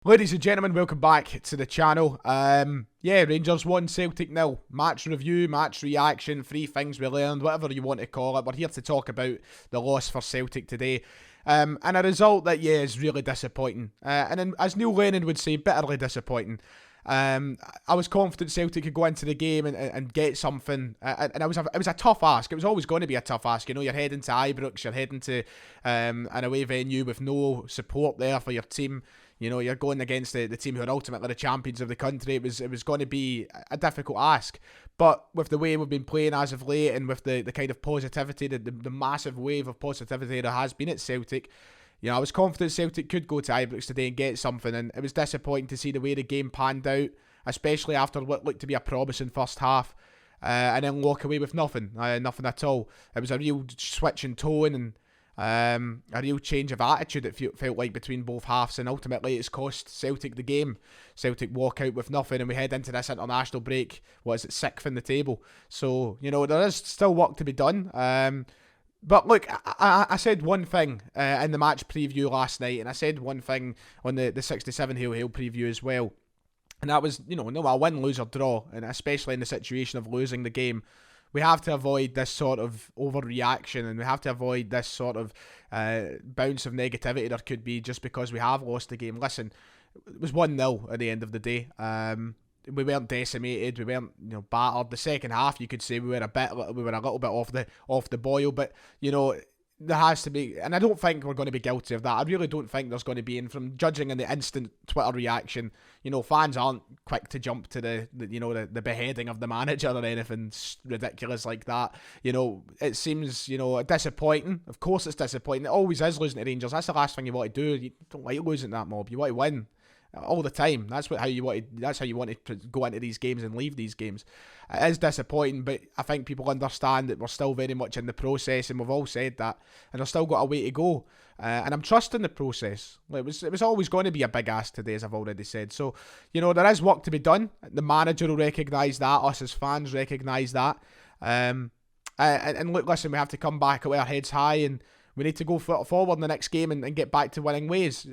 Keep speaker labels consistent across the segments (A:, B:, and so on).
A: Ladies and gentlemen, welcome back to the channel. Rangers 1, Celtic 0. Match review, match reaction, 3 things we learned, whatever you want to call it. We're here to talk about the loss for Celtic today. And a result that, is really disappointing. And then, as Neil Lennon would say, bitterly disappointing. I was confident Celtic could go into the game and get something, and it was a tough ask. It was always going to be a tough ask. You know, you're heading to Ibrox, you're heading to an away venue with no support there for your team. You know, you're going against the team who are ultimately the champions of the country. It was going to be a difficult ask. But with the way we've been playing as of late, and with the kind of positivity, the massive wave of positivity there has been at Celtic, you know, I was confident Celtic could go to Ibrox today and get something, and it was disappointing to see the way the game panned out, especially after what looked to be a promising first half, and then walk away with nothing at all. It was a real switch in tone and a real change of attitude, it felt like, between both halves, and ultimately it's cost Celtic the game. Celtic walk out with nothing, and we head into this international break, 6th in the table. So, you know, there is still work to be done. But look, I said one thing in the match preview last night, and I said one thing on the 67 Hail Hail preview as well. And that was, no a win, lose or draw, and especially in the situation of losing the game, we have to avoid this sort of overreaction, and we have to avoid this sort of bounce of negativity there could be just because we have lost the game. Listen, it was 1-0 at the end of the day. We weren't decimated, we weren't battered. The second half, you could say we were a little bit off the boil, but there has to be, and I don't think we're going to be guilty of that. I really don't think there's going to be, and from judging in the instant Twitter reaction, fans aren't quick to jump to the beheading of the manager or anything ridiculous like that. It seems, disappointing. Of course it's disappointing. It always is losing to Rangers. That's the last thing you want to do. You don't like losing that mob. You want to win all the time. That's how you want to go into these games and leave these games. It is disappointing, but I think people understand that we're still very much in the process, and we've all said that, and we've still got a way to go. And I'm trusting the process. It was always going to be a big ask today, as I've already said. So, there is work to be done. The manager will recognise that. Us as fans recognise that. And look, listen, we have to come back with our heads high, and we need to go forward in the next game and get back to winning ways.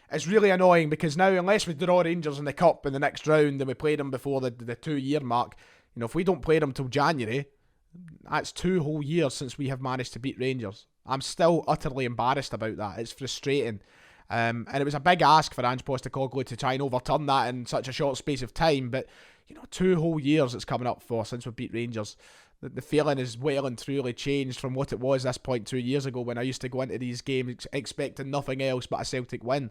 A: It's really annoying because now, unless we draw Rangers in the Cup in the next round and we play them before the 2-year mark, if we don't play them till January, that's 2 whole years since we have managed to beat Rangers. I'm still utterly embarrassed about that. It's frustrating. And it was a big ask for Ange Postecoglou to try and overturn that in such a short space of time. But, 2 whole years it's coming up for since we beat Rangers. The feeling is well and truly changed from what it was this point 2 years ago, when I used to go into these games expecting nothing else but a Celtic win.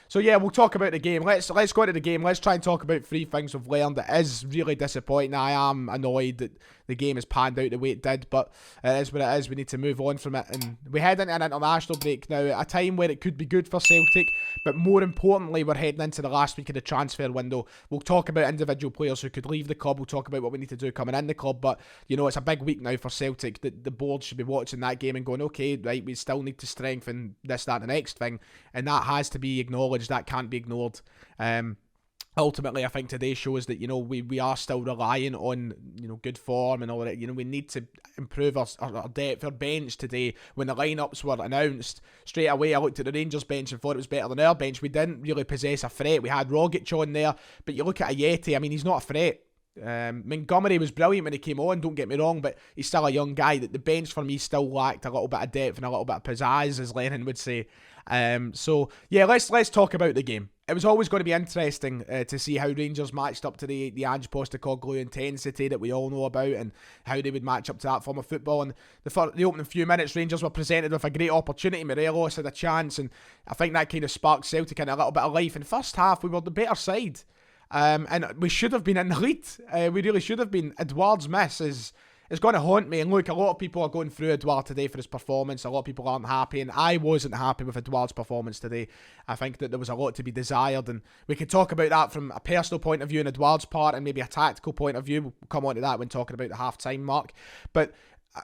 A: So yeah, we'll talk about the game. Let's go into the game. Let's try and talk about 3 things we've learned. It is really disappointing. I am annoyed that the game has panned out the way it did, but it is what it is. We need to move on from it, and we head into an international break now at a time where it could be good for Celtic, but more importantly, we're heading into the last week of the transfer window. We'll talk about individual players who could leave the club. We'll talk about what we need to do coming in the club, but it's a big week now for Celtic. The board should be watching that game and going, okay, right, we still need to strengthen this, that, and the next thing, and that has to be acknowledged. That can't be ignored. Ultimately, I think today shows that we are still relying on good form and all that. We need to improve our depth, our bench today. When the lineups were announced straight away, I looked at the Rangers bench and thought it was better than our bench. We didn't really possess a threat. We had Rogic on there, but you look at Ayeti. I mean, he's not a threat. Montgomery was brilliant when he came on, don't get me wrong, but he's still a young guy. That the bench for me still lacked a little bit of depth and a little bit of pizzazz, as Lennon would say. So yeah, let's talk about the game. It was always going to be interesting to see how Rangers matched up to the Ange Postecoglou intensity that we all know about, and how they would match up to that form of football. And the opening few minutes, Rangers were presented with a great opportunity. Morelos had a chance, and I think that kind of sparked Celtic in a little bit of life. In first half, we were the better side. And we should have been in the lead. We really should have been. Edouard's miss is going to haunt me. And look, a lot of people are going through Edouard today for his performance. A lot of people aren't happy, and I wasn't happy with Edouard's performance today. I think that there was a lot to be desired, and we could talk about that from a personal point of view on Edouard's part, and maybe a tactical point of view. We'll come on to that when talking about the half-time mark. But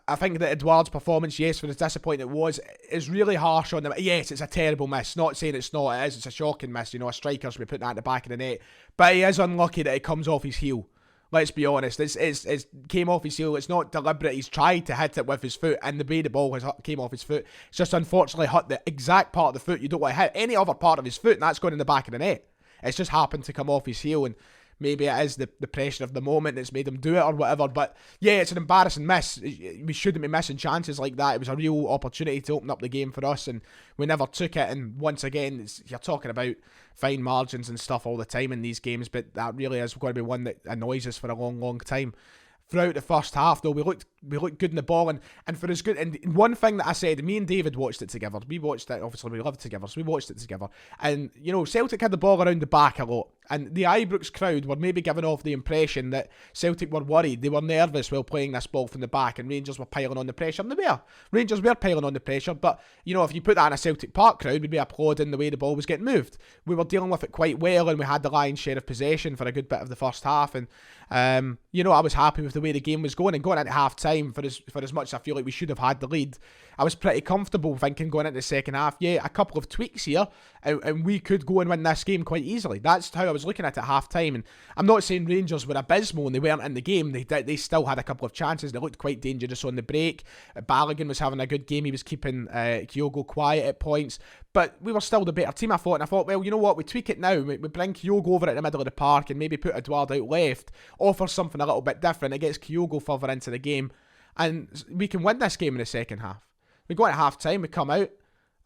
A: I think that Edouard's performance, yes, for as disappointing it was, is really harsh on them. Yes, it's a terrible miss. Not saying it's not. It is. It's a shocking miss. A striker should be putting that in the back of the net. But he is unlucky that it comes off his heel. Let's be honest. It's came off his heel. It's not deliberate. He's tried to hit it with his foot, and the way the ball came off his foot, it's just unfortunately hit the exact part of the foot you don't want to hit. Any other part of his foot, and that's going in the back of the net. It's just happened to come off his heel, and maybe it is the pressure of the moment that's made him do it or whatever. But yeah, it's an embarrassing miss. We shouldn't be missing chances like that. It was a real opportunity to open up the game for us, and we never took it. And once again, you're talking about fine margins and stuff all the time in these games, but that really is going to be one that annoys us for a long, long time. Throughout the first half, though, we looked good in the ball, and for as good. And one thing that I said, me and David watched it together. We watched it, obviously we lived together, so we watched it together. And Celtic had the ball around the back a lot, and the Ibrox crowd were maybe giving off the impression that Celtic were worried, they were nervous while playing this ball from the back, and Rangers were piling on the pressure. And they were. Rangers were piling on the pressure, but if you put that in a Celtic Park crowd, we'd be applauding the way the ball was getting moved. We were dealing with it quite well, and we had the lion's share of possession for a good bit of the first half. And I was happy with the way the game was going, and going into half time, for as much as I feel like we should have had the lead, I was pretty comfortable thinking going into the second half, yeah, a couple of tweaks here, and we could go and win this game quite easily. That's how I was looking at it at half time. And I'm not saying Rangers were abysmal and they weren't in the game. They still had a couple of chances. They looked quite dangerous on the break. Balogun was having a good game. He was keeping Kyogo quiet at points, but we were still the better team, I thought. And I thought, well, you know what, we tweak it now. We bring Kyogo over at the middle of the park and maybe put Edouard out left, offer something a little bit different. It gets Kyogo further into the game, and we can win this game in the second half. We go at half time, we come out,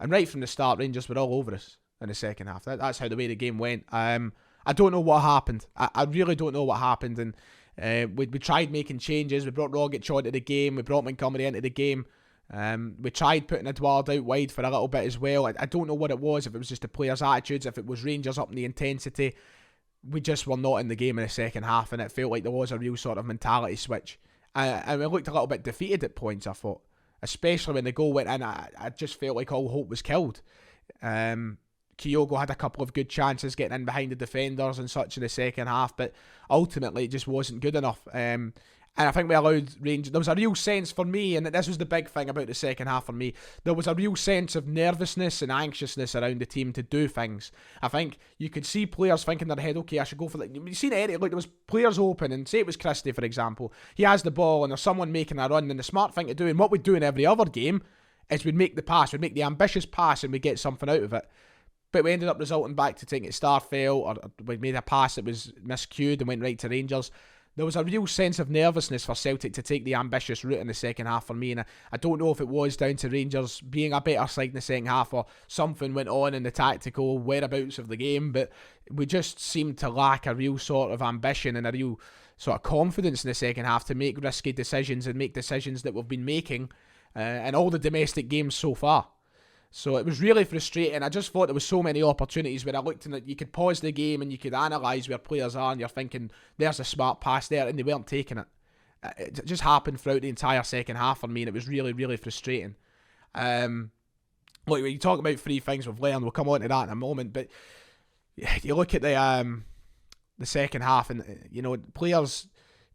A: and right from the start, Rangers were all over us in the second half. That's how the way the game went. I don't know what happened. I really don't know what happened. And we tried making changes. We brought Rogic onto the game. We brought Montgomery into the game. We tried putting Edouard out wide for a little bit as well. I don't know what it was, if it was just the players' attitudes, if it was Rangers up in the intensity. We just were not in the game in the second half, and it felt like there was a real sort of mentality switch. And we looked a little bit defeated at points, I thought. Especially when the goal went in, I just felt like all hope was killed. Kyogo had a couple of good chances getting in behind the defenders and such in the second half, but ultimately it just wasn't good enough. And I think we allowed Rangers. There was a real sense for me, and this was the big thing about the second half for me, there was a real sense of nervousness and anxiousness around the team to do things. I think you could see players thinking in their head, okay, I should go for that. You've seen it, like there was players open, and say it was Christie, for example. He has the ball, and there's someone making a run, and the smart thing to do, and what we do in every other game, is we'd make the pass, we'd make the ambitious pass, and we'd get something out of it. But we ended up resulting back to taking it Starfelt, or we made a pass that was miscued and went right to Rangers. There was a real sense of nervousness for Celtic to take the ambitious route in the second half for me, and I don't know if it was down to Rangers being a better side in the second half or something went on in the tactical whereabouts of the game, but we just seemed to lack a real sort of ambition and a real sort of confidence in the second half to make risky decisions and make decisions that we've been making in all the domestic games so far. So it was really frustrating. I just thought there was so many opportunities where I looked and you could pause the game and you could analyse where players are and you're thinking, there's a smart pass there, and they weren't taking it. It just happened throughout the entire second half for me, and it was really, really frustrating. Look, when you talk about three things we've learned, we'll come on to that in a moment, but you look at the second half and, players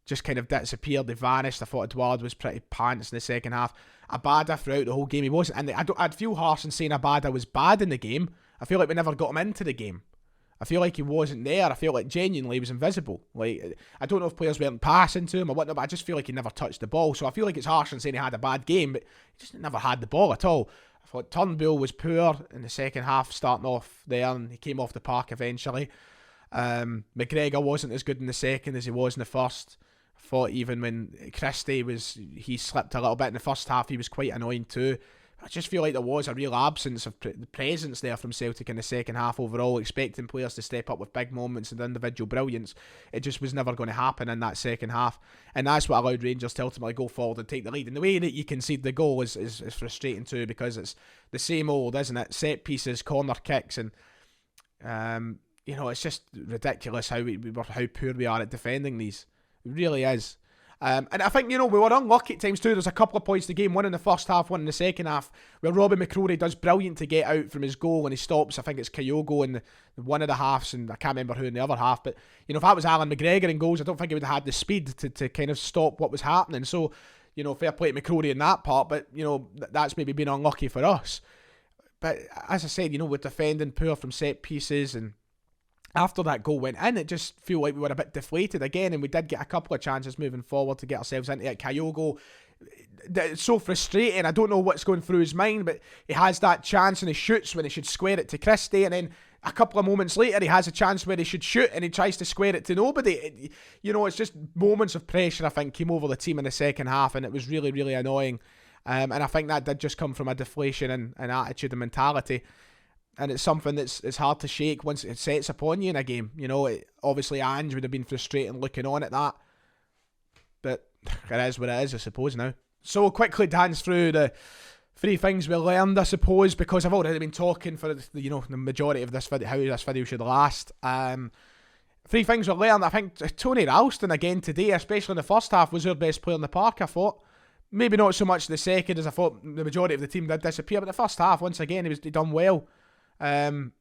A: just kind of disappeared, they vanished. I thought Edouard was pretty pants in the second half. Abada throughout the whole game, he wasn't, and I'd feel harsh in saying Abada was bad in the game. I feel like we never got him into the game. I feel like he wasn't there. I feel like genuinely he was invisible. Like, I don't know if players weren't passing to him or whatnot, but I just feel like he never touched the ball. So I feel like it's harsh in saying he had a bad game, but he just never had the ball at all. I thought Turnbull was poor in the second half, starting off there, and he came off the park eventually. McGregor wasn't as good in the second as he was in the first. I thought even when Christie he slipped a little bit in the first half, he was quite annoying too. I just feel like there was a real absence of presence there from Celtic in the second half overall, expecting players to step up with big moments and individual brilliance. It just was never going to happen in that second half, and that's what allowed Rangers to ultimately go forward and take the lead. And the way that you concede the goal is frustrating too, because it's the same old, isn't it? Set pieces, corner kicks, and it's just ridiculous how poor we are at defending these. It really is. And I think, we were unlucky at times too. There's a couple of points in the game, one in the first half, one in the second half, where Robbie McCrory does brilliant to get out from his goal and he stops. I think it's Kyogo in one of the halves, and I can't remember who in the other half. But, if that was Alan McGregor in goals, I don't think he would have had the speed to kind of stop what was happening. So, fair play to McCrory in that part, but, that's maybe been unlucky for us. But as I said, we're defending poor from set pieces, and after that goal went in, it just feel like we were a bit deflated again, and we did get a couple of chances moving forward to get ourselves into it. Kyogo, it's so frustrating. I don't know what's going through his mind, but he has that chance and he shoots when he should square it to Christie, and then a couple of moments later he has a chance where he should shoot and he tries to square it to nobody. It's just moments of pressure, I think, came over the team in the second half, and it was really, really annoying. And I think that did just come from a deflation and attitude and mentality. And it's something it's hard to shake once it sets upon you in a game. Obviously Ange would have been frustrating looking on at that. But it is what it is, I suppose, now. So we'll quickly dance through the 3 things we learned, I suppose, because I've already been talking for the majority of this video, how this video should last. 3 things we learned. I think Tony Ralston again today, especially in the first half, was our best player in the park, I thought. Maybe not so much the second, as I thought the majority of the team did disappear, but the first half, once again, he done well. And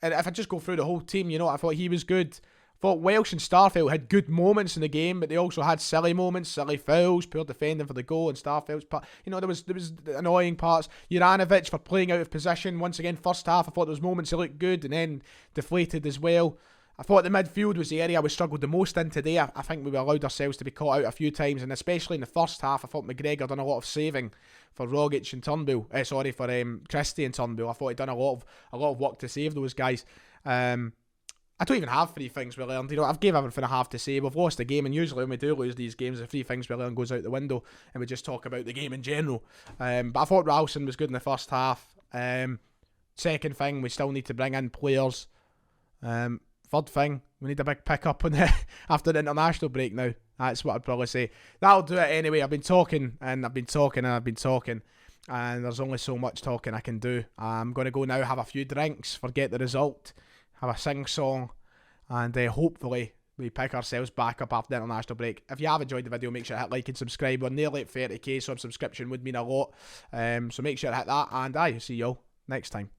A: if I just go through the whole team, I thought he was good. I thought Welsh and Starfelt had good moments in the game, but they also had silly moments, silly fouls, poor defending for the goal, and Starfelt's part. There was annoying parts. Juranovic for playing out of position. Once again, first half, I thought there was moments he looked good, and then deflated as well. I thought the midfield was the area we struggled the most in today. I think we allowed ourselves to be caught out a few times, and especially in the first half, I thought McGregor done a lot of saving for Rogic and Turnbull. For Christie and Turnbull. I thought he'd done a lot of work to save those guys. I don't even have 3 things we learned. I've gave everything I have to say. We've lost the game, and usually when we do lose these games, the 3 things we learned goes out the window, and we just talk about the game in general. But I thought Ralston was good in the first half. Second thing, we still need to bring in players. Third thing, we need a big pick-up on after the international break now. That's what I'd probably say. That'll do it anyway. I've been talking, and there's only so much talking I can do. I'm going to go now, have a few drinks, forget the result, have a sing-song, and hopefully we pick ourselves back up after the international break. If you have enjoyed the video, make sure to hit like and subscribe. We're nearly at 30k, so a subscription would mean a lot. So make sure to hit that, and see you all next time.